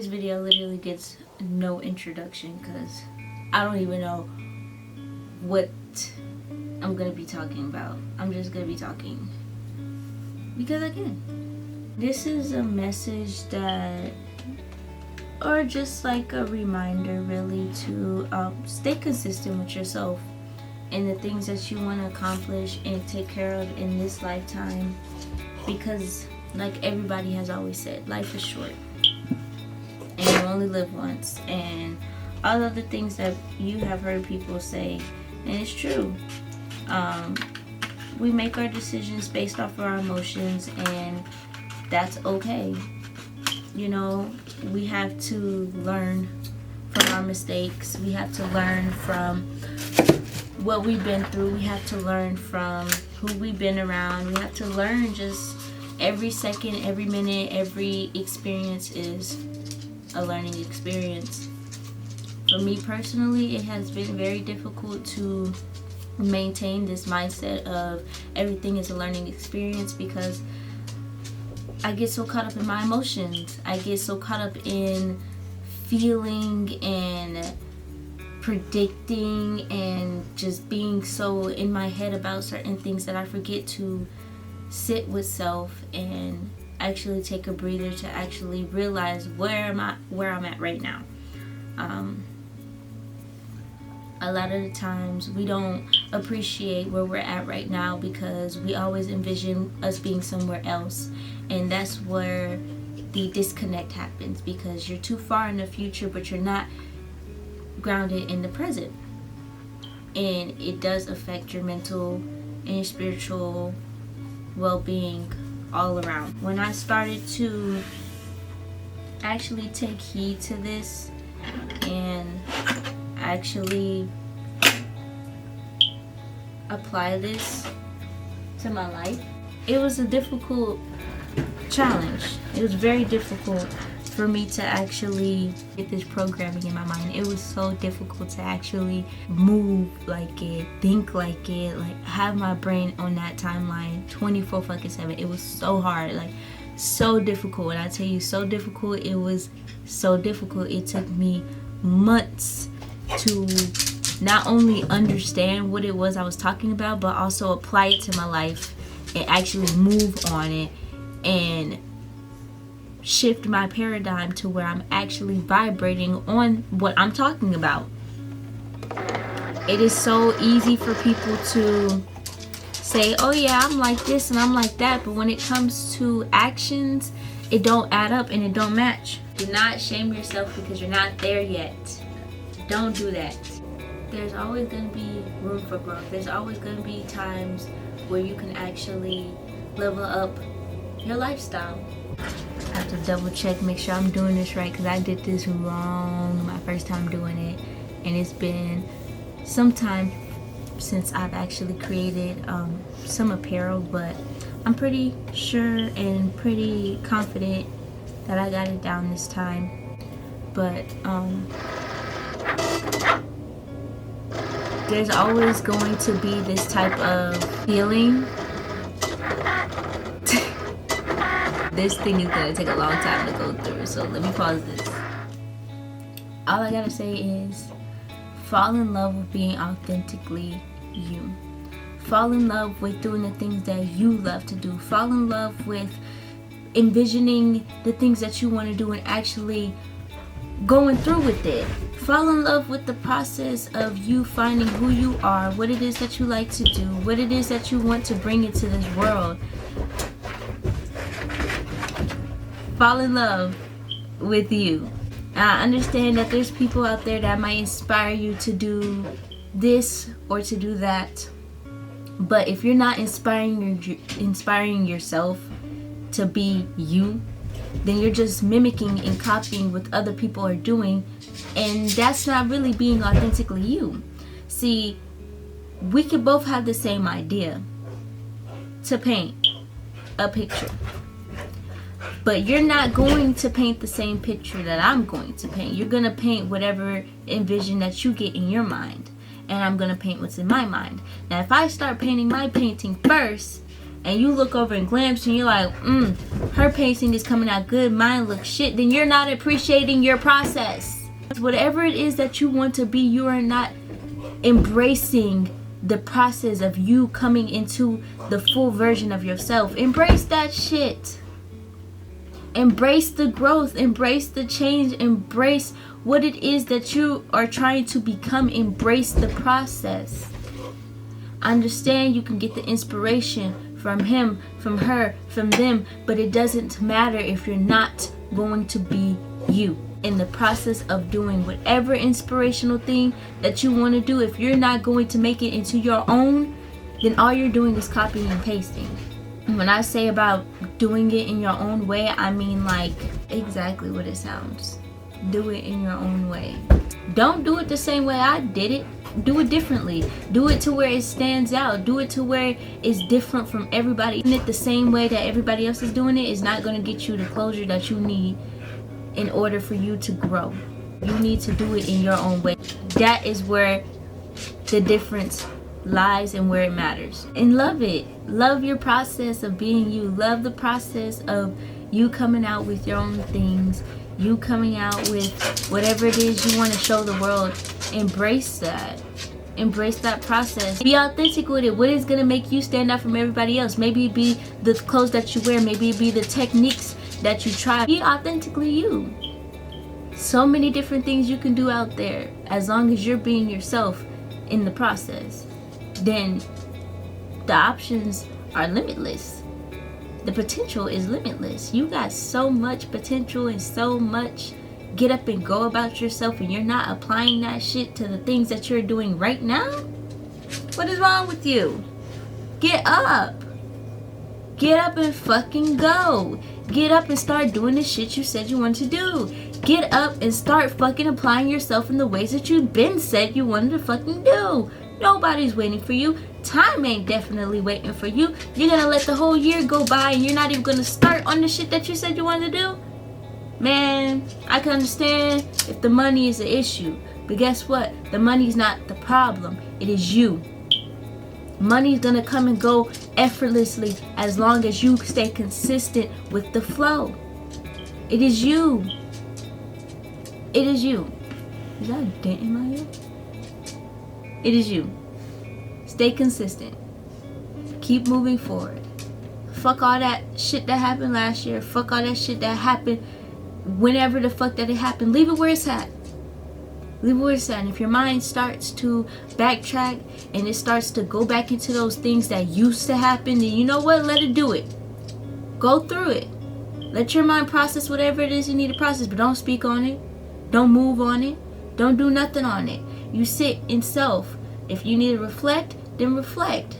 video literally gets no introduction because I don't even know what I'm gonna be talking about. I'm just gonna be talking because I can. This is a message that, or just like a reminder really, to stay consistent with yourself and the things that you want to accomplish and take care of in this lifetime, because like everybody has always said, life is short and you only live once, and all of the things that you have heard people say, and it's true. We make our decisions based off of our emotions, and that's okay. You know, we have to learn from our mistakes. We have to learn from what we've been through. We have to learn from who we've been around. We have to learn. Just every second, every minute, every experience is a learning experience. For me personally, it has been very difficult to maintain this mindset of everything is a learning experience, because I get so caught up in my emotions. I get so caught up in feeling and predicting and just being so in my head about certain things that I forget to sit with self and actually take a breather to actually realize where I'm at right now. A lot of the times we don't appreciate where we're at right now because we always envision us being somewhere else, and that's where the disconnect happens, because you're too far in the future but you're not grounded in the present, and it does affect your mental and your spiritual well-being all around. When I started to actually take heed to this and actually apply this to my life, it was a difficult challenge. It was very difficult for me to actually get this programming in my mind. It was so difficult to actually move like it, think like it, like have my brain on that timeline 24/7. It was so hard, like so difficult. When I tell you so difficult, it was so difficult. It took me months to not only understand what it was I was talking about, but also apply it to my life and actually move on it and shift my paradigm to where I'm actually vibrating on what I'm talking about. It is so easy for people to say, oh yeah, I'm like this and I'm like that, but when it comes to actions, it don't add up and it don't match. Do not shame yourself because you're not there yet. Don't do that. There's always going to be room for growth. There's always going to be times where you can actually level up your lifestyle. I have to double check, make sure I'm doing this right, because I did this wrong my first time doing it, and it's been some time since I've actually created some apparel, but I'm pretty sure and pretty confident that I got it down this time. But there's always going to be this type of feeling. This thing is gonna take a long time to go through, so let me pause this. All I gotta say is fall in love with being authentically you. Fall in love with doing the things that you love to do. Fall in love with envisioning the things that you want to do and actually going through with it. Fall in love with the process of you finding who you are, what it is that you like to do, what it is that you want to bring into this world. Fall in love with you. I understand that there's people out there that might inspire you to do this or to do that, but if you're not inspiring yourself to be you, then you're just mimicking and copying what other people are doing, and that's not really being authentically you. See, we could both have the same idea to paint a picture, but you're not going to paint the same picture that I'm going to paint. You're going to paint whatever envision that you get in your mind, and I'm going to paint what's in my mind. Now, if I start painting my painting first and you look over and glance and you're like, her pacing is coming out good, mine looks shit, then you're not appreciating your process. Whatever it is that you want to be, you are not embracing the process of you coming into the full version of yourself. Embrace that shit. Embrace the growth, embrace the change, embrace what it is that you are trying to become. Embrace the process. Understand you can get the inspiration from him, from her, from them, but it doesn't matter if you're not going to be you. In the process of doing whatever inspirational thing that you want to do, if you're not going to make it into your own, then all you're doing is copying and pasting. When I say about doing it in your own way, I mean like exactly what it sounds. Do it in your own way. Don't do it the same way I did it. Do it differently. Do it to where it stands out. Do it to where it's different from everybody. Doing it the same way that everybody else is doing it is not going to get you the closure that you need in order for you to grow. You need to do it in your own way. That is where the difference lies and where it matters. And love it. Love your process of being you. Love the process of you coming out with your own things. You coming out with whatever it is you want to show the world. Embrace that. Embrace that process. Be authentic with it. What is going to make you stand out from everybody else? Maybe it be the clothes that you wear. Maybe it be the techniques that you try. Be authentically you. So many different things you can do out there. As long as you're being yourself in the process, then the options are limitless. The potential is limitless. You got so much potential and so much get up and go about yourself, and you're not applying that shit to the things that you're doing right now. What is wrong with you? Get up. Get up and fucking go. Get up and start doing the shit you said you wanted to do. Get up and start fucking applying yourself in the ways that you've been said you wanted to fucking do. Nobody's waiting for you. Time ain't definitely waiting for you. You're gonna let the whole year go by and you're not even gonna start on the shit that you said you wanted to do? Man, I can understand if the money is an issue. But guess what? The money's not the problem. It is you. Money's gonna come and go effortlessly as long as you stay consistent with the flow. It is you. It is you. Is that a dent in my ear? It is you. Stay consistent. Keep moving forward. Fuck all that shit that happened last year. Fuck all that shit that happened whenever the fuck that it happened. Leave it where it's at. Leave it where it's at. And if your mind starts to backtrack and it starts to go back into those things that used to happen, then you know what? Let it do it. Go through it. Let your mind process whatever it is you need to process, but don't speak on it. Don't move on it. Don't do nothing on it. You sit in self. If you need to reflect, then reflect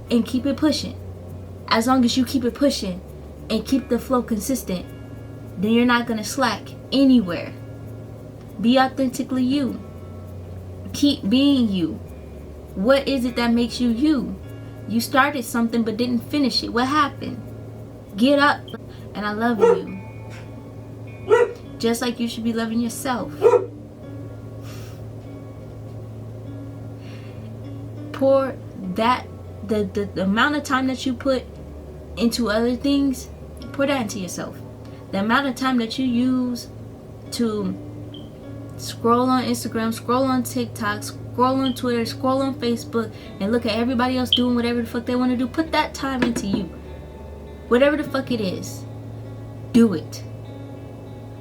and keep it pushing. As long as you keep it pushing and keep the flow consistent, then you're not going to slack anywhere. Be authentically you. Keep being you. What is it that makes you you? You started something but didn't finish it. What happened? Get up. And I love you. Just like you should be loving yourself. Pour that, the amount of time that you put into other things, pour that into yourself. The amount of time that you use to scroll on Instagram, scroll on TikTok, scroll on Twitter, scroll on Facebook, and look at everybody else doing whatever the fuck they want to do, put that time into you. Whatever the fuck it is, do it.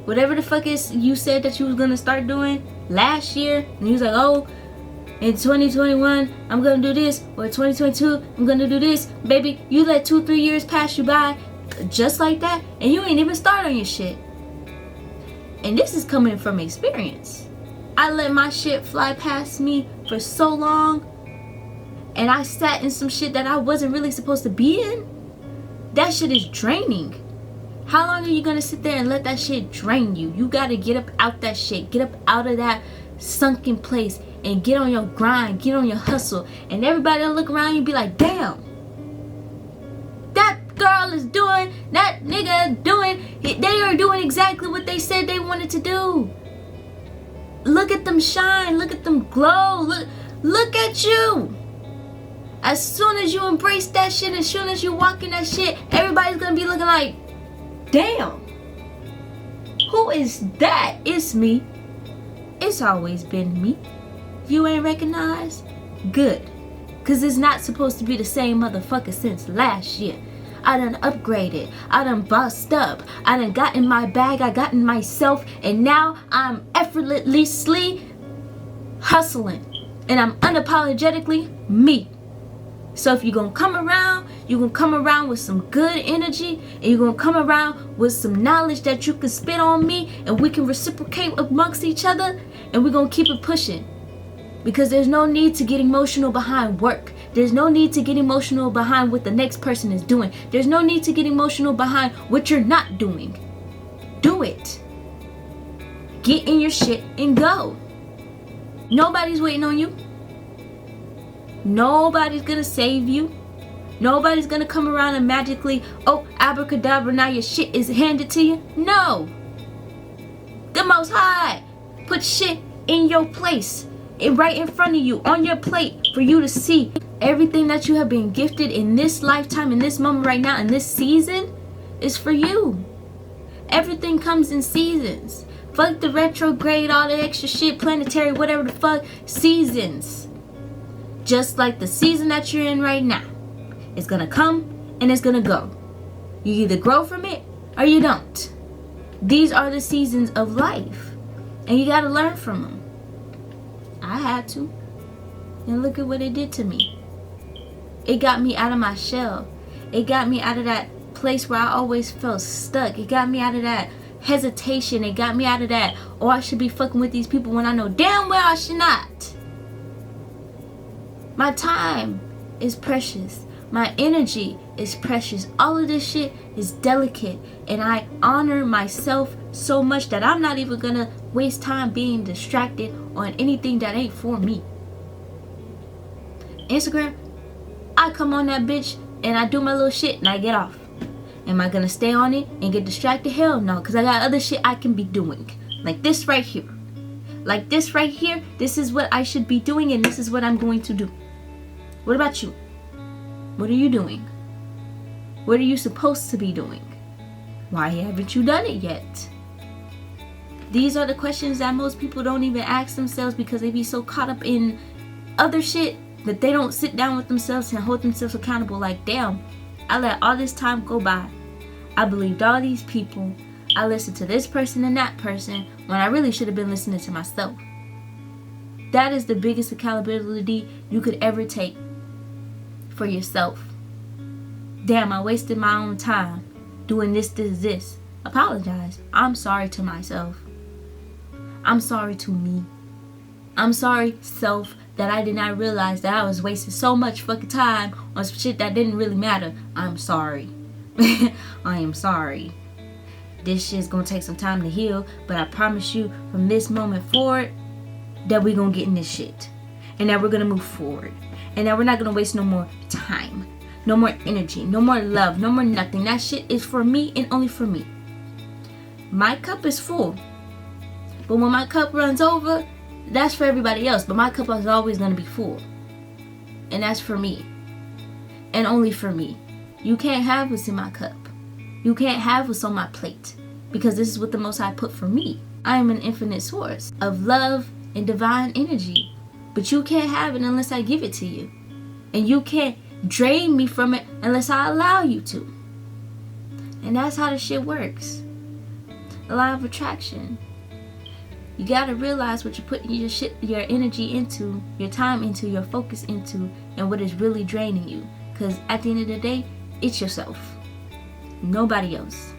Whatever the fuck is you said that you was gonna start doing last year, and you was like, oh, in 2021 I'm gonna do this, or 2022 I'm gonna do this. Baby, you let 2-3 years pass you by just like that, and you ain't even start on your shit. And this is coming from experience. I let my shit fly past me for so long, and I sat in some shit that I wasn't really supposed to be in. That shit is draining. How long are you gonna sit there and let that shit drain you? You gotta get up out that shit. Get up out of that sunken place and get on your grind. Get on your hustle. And everybody will look around you and be like, damn, that girl is doing, that nigga doing, they are doing exactly what they said they wanted to do. Look at them shine. Look at them glow. Look at you. As soon as you embrace that shit, as soon as you walk in that shit, everybody's gonna be looking like, damn, who is that? It's me. It's always been me. You ain't recognized? Good. Cause it's not supposed to be the same motherfucker since last year. I done upgraded. I done bossed up. I done got in my bag. I got in myself. And now I'm effortlessly hustling. And I'm unapologetically me. So if you're going to come around, you're going to come around with some good energy. And you're going to come around with some knowledge that you can spit on me. And we can reciprocate amongst each other. And we're going to keep it pushing. Because there's no need to get emotional behind work. There's no need to get emotional behind what the next person is doing. There's no need to get emotional behind what you're not doing. Do it. Get in your shit and go. Nobody's waiting on you. Nobody's gonna save you. Nobody's gonna come around and magically, oh, abracadabra, now your shit is handed to you. No. The Most High put shit in your place. Right in front of you, on your plate, for you to see. Everything that you have been gifted in this lifetime, in this moment right now, in this season, is for you. Everything comes in seasons. Fuck the retrograde, all the extra shit, planetary, whatever the fuck. Seasons. Just like the season that you're in right now. It's gonna come and it's gonna go. You either grow from it or you don't. These are the seasons of life. And you gotta learn from them. I had to. And look at what it did to me. It got me out of my shell. It got me out of that place where I always felt stuck. It got me out of that hesitation. It got me out of that, oh, I should be fucking with these people when I know damn well I should not. My time is precious. My energy is precious. All of this shit is delicate. And I honor myself so much that I'm not even gonna waste time being distracted on anything that ain't for me. Instagram, I come on that bitch and I do my little shit and I get off. Am I gonna stay on it and get distracted? Hell no, because I got other shit I can be doing. Like this right here. Like this right here, this is what I should be doing and this is what I'm going to do. What about you? What are you doing? What are you supposed to be doing? Why haven't you done it yet? These are the questions that most people don't even ask themselves because they be so caught up in other shit that they don't sit down with themselves and hold themselves accountable. Like, damn, I let all this time go by. I believed all these people. I listened to this person and that person when I really should have been listening to myself. That is the biggest accountability you could ever take for yourself. Damn, I wasted my own time doing this. Apologize. I'm sorry to myself. I'm sorry to me. I'm sorry, self, that I did not realize that I was wasting so much fucking time on some shit that didn't really matter. I'm sorry. I am sorry. This shit's gonna take some time to heal, but I promise you from this moment forward that we're gonna get in this shit. And that we're gonna move forward. And that we're not gonna waste no more time. No more energy. No more love. No more nothing. That shit is for me and only for me. My cup is full. But when my cup runs over, that's for everybody else. But my cup is always going to be full. And that's for me. And only for me. You can't have what's in my cup. You can't have what's on my plate. Because this is what the Most High put for me. I am an infinite source of love and divine energy. But you can't have it unless I give it to you. And you can't drain me from it unless I allow you to. And that's how the shit works. The law of attraction. You gotta realize what you're putting your energy into, your time into, your focus into, and what is really draining you. Because at the end of the day, it's yourself. Nobody else.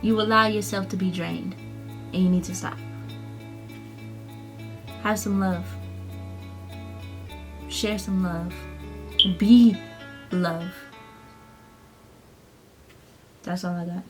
You allow yourself to be drained. And you need to stop. Have some love. Share some love. Be love. That's all I got.